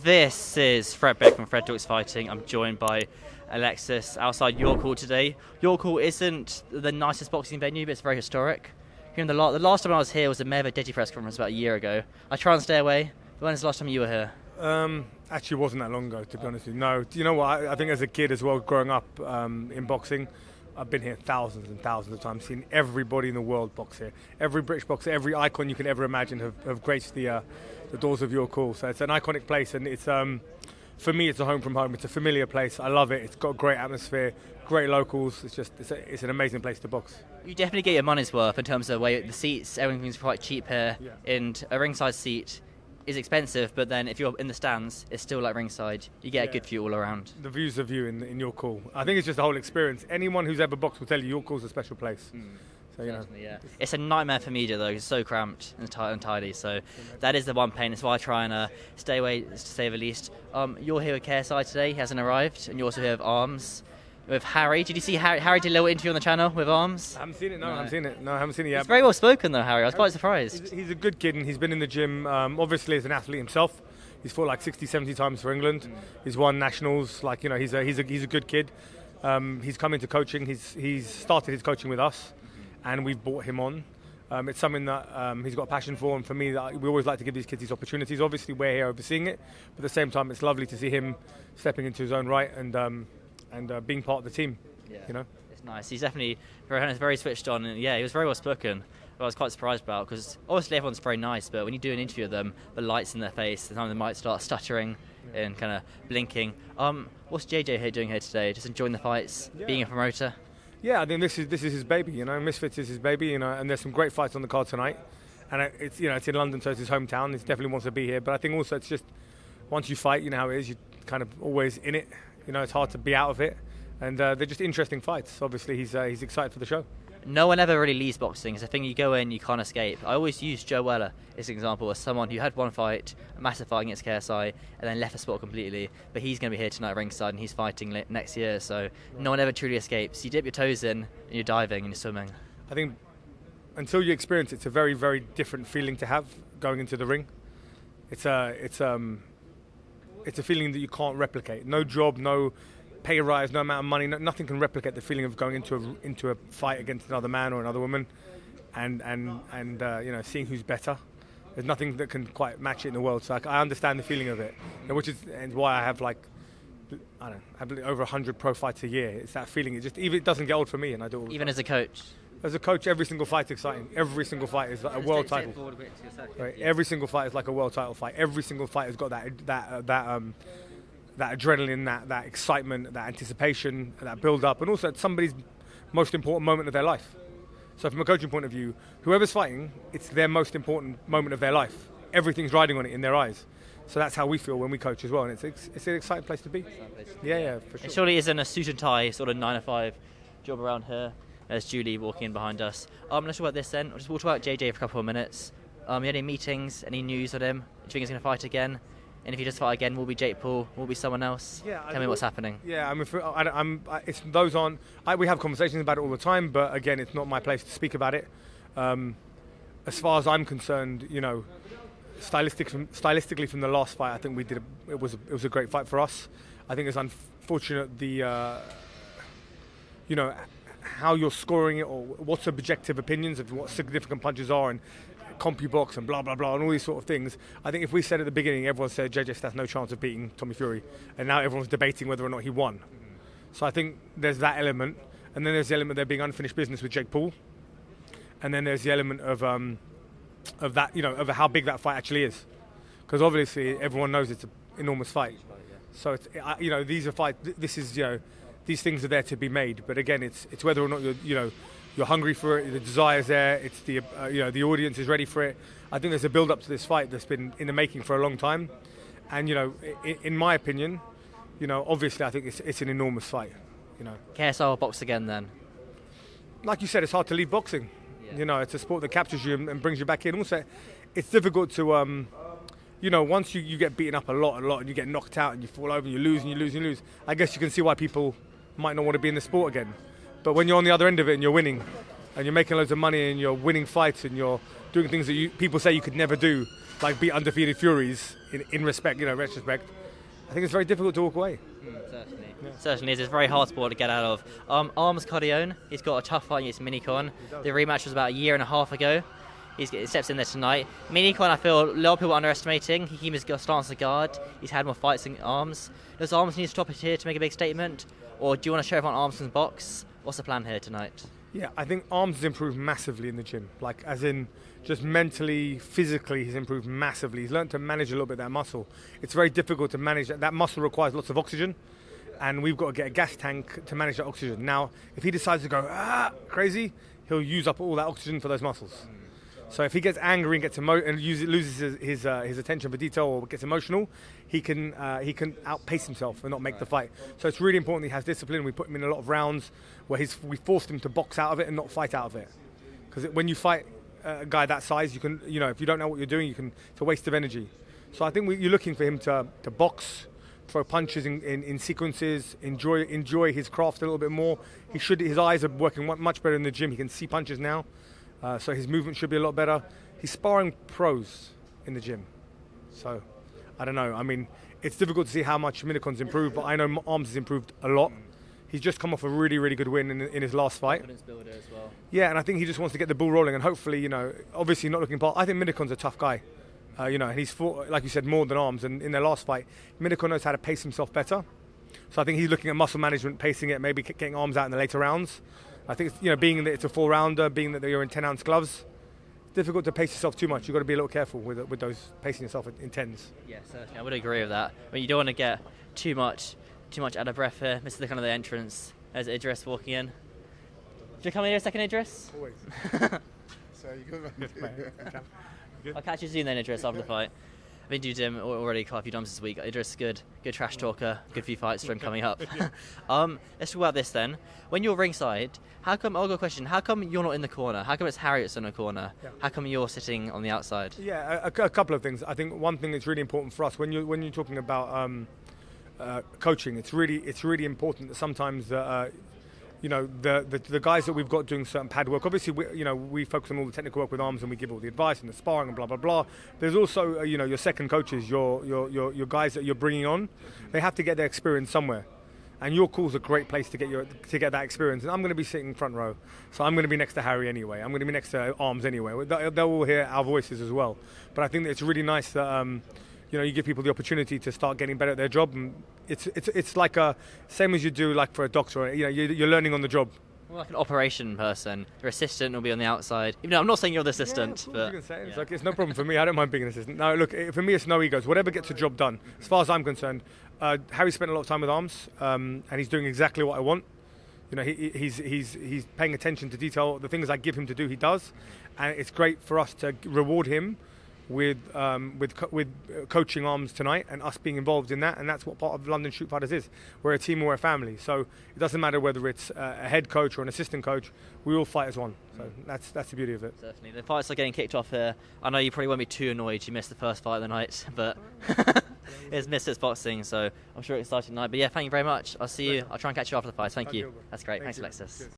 This is Fred Beck from Fred Talks Fighting. I'm joined by Aexis outside York Hall today. York Hall isn't the nicest boxing venue, but it's very historic. The last time I was here was the Mayor Deji press conference about a year ago. I try and stay away, but when was the last time you were here? Actually, it wasn't that long ago, to be honest with you. No, do you know what? I think as a kid as well, growing up in boxing, I've been here thousands and thousands of times, seen everybody in the world box here. Every British boxer, every icon you can ever imagine have graced the doors of York Hall. So it's an iconic place, and it's for me, it's a home from home. It's a familiar place. I love it. It's got a great atmosphere, great locals. It's an amazing place to box. You definitely get your money's worth in terms of the seats. Everything's quite cheap here, Yeah. and a ringside seat is expensive, but then if you're in the stands, it's still like ringside. You get a good view all around. The views of you in York Hall. I think it's just the whole experience. Anyone who's ever boxed will tell you York Hall's a special place. So, you know. Yeah. It's a nightmare for media though. It's so cramped and tidy. So that is the one pain. It's why I try and stay away, to say the least. You're here with KSI today. He hasn't arrived, and you're also here with Arms. With Harry. Did you see Harry did a little interview on the channel with Arms? I haven't seen it. No, I haven't seen it. No, I haven't seen it yet. He's very well spoken though, Harry. I was quite surprised. He's a good kid, and he's been in the gym. Obviously, as an athlete himself, he's fought like 60, 70 times for England. He's won nationals. Like, you know, he's a good kid. He's come into coaching. He's started his coaching with us, and we've brought him on. It's something that he's got a passion for, and for me, we always like to give these kids these opportunities. Obviously, we're here overseeing it, but at the same time, it's lovely to see him stepping into his own right and being part of the team. Yeah, you know, it's nice. He's definitely very switched on, and yeah, he was very well spoken. I was quite surprised about, because obviously everyone's very nice, but when you do an interview with them, the lights in their face, sometimes they might start stuttering and kind of blinking. What's JJ here doing here today? Just enjoying the fights, being a promoter. Yeah, I think this is his baby. You know, Misfits is his baby. You know, and there's some great fights on the card tonight. And it's it's in London, so it's his hometown. He definitely wants to be here. But I think also it's just once you fight, you know how it is. You're kind of always in it. You know, it's hard to be out of it. And they're just interesting fights. Obviously, he's excited for the show. No one ever really leaves boxing. It's a thing you go in, you can't escape. I always use Joe Weller as an example, as someone who had one fight, a massive fight against KSI, and then left the sport completely. But he's going to be here tonight ringside, and he's fighting next year. So no one ever truly escapes. You dip your toes in, and you're diving, and you're swimming. I think until you experience it, it's a very, very different feeling to have going into the ring. It's a feeling that you can't replicate. No job, no pay rise, no amount of money, nothing can replicate the feeling of going into a fight against another man or another woman, and seeing who's better. There's nothing that can quite match it in the world. So I understand the feeling of it, which is why I have over 100 pro fights a year. It's that feeling. It doesn't get old for me, and I do it all the Even time. as a coach. As a coach, every single fight's exciting. Every single fight is like a world title. Right? Every single fight is like a world title fight. Every single fight has got that adrenaline, that excitement, that anticipation, that build-up, and also it's somebody's most important moment of their life. So from a coaching point of view, whoever's fighting, it's their most important moment of their life. Everything's riding on it in their eyes. So that's how we feel when we coach as well, and it's an exciting place to be. Yeah, for sure. It surely isn't a suit and tie sort of 9 to 5 job around here. There's Julie walking in behind us. Let's talk about this then. We'll talk about JJ for a couple of minutes. You had any meetings, any news on him? Do you think he's going to fight again? And if he does fight again, will be Jake Paul? Will be someone else? Yeah, Tell me what's happening. Yeah, we have conversations about it all the time, but again, it's not my place to speak about it. As far as I'm concerned, you know, stylistically from the last fight, I think it was a great fight for us. I think it's unfortunate how you're scoring it, or what's objective opinions of what significant punches are, and CompuBox and blah blah blah and all these sort of things. I think if we said at the beginning, everyone said JJ has no chance of beating Tommy Fury, and now everyone's debating whether or not he won. So I think there's that element, and then there's the element there being unfinished business with Jake Paul, and then there's the element of that, you know, of how big that fight actually is, because obviously everyone knows it's an enormous fight. So it's, these are fights. This is, these things are there to be made, but again, it's whether or not you're hungry for it, the desire's there, it's the audience is ready for it. I think there's a build-up to this fight that's been in the making for a long time. And, in my opinion, obviously I think it's an enormous fight, KSI will box again then? Like you said, it's hard to leave boxing. Yeah. It's a sport that captures you and brings you back in. Also, it's difficult to, once you get beaten up a lot, and you get knocked out and you fall over and you lose, I guess you can see why people might not want to be in the sport again. But when you're on the other end of it and you're winning, and you're making loads of money and you're winning fights and you're doing things that people say you could never do, like beat undefeated Furies in respect, retrospect, I think it's very difficult to walk away. Certainly. Yeah. Certainly is. It's a very hard sport to get out of. Arms Cardione, he's got a tough fight against Minicon. The rematch was about a year and a half ago. He steps in there tonight. Minicon, I feel a lot of people are underestimating. He keeps his stance of guard. He's had more fights in Arms. Does Arms need to stop it here to make a big statement? Or do you want to show everyone Arms in box? What's the plan here tonight? Yeah, I think Arms has improved massively in the gym. Like, as in, just mentally, physically, he's improved massively. He's learned to manage a little bit of that muscle. It's very difficult to manage that. That muscle requires lots of oxygen, and we've got to get a gas tank to manage that oxygen. Now, if he decides to go crazy, he'll use up all that oxygen for those muscles. So if he gets angry and gets loses his attention for detail or gets emotional, he can outpace himself and not make the fight. So it's really important he has discipline. We put him in a lot of rounds where we forced him to box out of it and not fight out of it. Because when you fight a guy that size, you can, if you don't know what you're doing, it's a waste of energy. So I think you're looking for him to box, throw punches in sequences, enjoy his craft a little bit more. His eyes are working much better in the gym. He can see punches now. So his movement should be a lot better. He's sparring pros in the gym. So, I don't know. I mean, it's difficult to see how much Minicon's improved, but I know Arms has improved a lot. He's just come off a really, really good win in his last fight. Confidence builder as well. Yeah, and I think he just wants to get the ball rolling, and hopefully, obviously not looking past. I think Minicon's a tough guy. And he's fought, like you said, more than Arms. And in their last fight, Minicon knows how to pace himself better. So I think he's looking at muscle management, pacing it, maybe getting Arms out in the later rounds. I think being that it's a 4-rounder, being that you're in 10-ounce gloves, it's difficult to pace yourself too much. You've got to be a little careful with those pacing yourself in 10s. Yeah, certainly. I would agree with that. But you don't want to get too much out of breath here. This is the entrance. There's Idris walking in. Did you come in here a second, Idris? Always. So you good? I'll catch you soon then, Idris, after the fight. I've interviewed him already quite a few times this week. Idris, good trash talker, good few fights for him coming up. Let's talk about this then. When you're ringside, I've got a question. How come you're not in the corner? How come it's Harriet's in the corner? Yeah. How come you're sitting on the outside? Yeah, a couple of things. I think one thing that's really important for us when you're talking about coaching, it's really important that sometimes the guys that we've got doing certain pad work, obviously we focus on all the technical work with Arms and we give all the advice and the sparring and blah blah blah. There's also your second coaches, your guys that you're bringing on, they have to get their experience somewhere, and your call's a great place to get that experience. And I'm going to be sitting front row, so I'm going to be next to Harry anyway. I'm going to be next to Arms anyway. They'll all hear our voices as well. But I think that it's really nice that you give people the opportunity to start getting better at their job. And it's like same as you do like for a doctor. You're learning on the job. Well, like an operation person, your assistant will be on the outside. Even though I'm not saying you're the assistant, yeah, but you can say it. It's no problem for me. I don't mind being an assistant. No, look, for me it's no egos. Whatever gets the job done. As far as I'm concerned, Harry spent a lot of time with Arms, and he's doing exactly what I want. He's paying attention to detail. The things I give him to do, he does, and it's great for us to reward him with coaching Arms tonight and us being involved in that, and that's what part of London Shoot Fighters is. We're a team, we're a family, so it doesn't matter whether it's a head coach or an assistant coach, we all fight as one. So that's the beauty of it. Certainly. The fights are getting kicked off here. I know you probably won't be too annoyed you missed the first fight of the night, but it's Misfits Boxing, so I'm sure it's exciting tonight. But yeah, thank you very much. I'll see you. I'll try and catch you after the fight. Thank you. That's great. Thanks, Alexis. Cheers.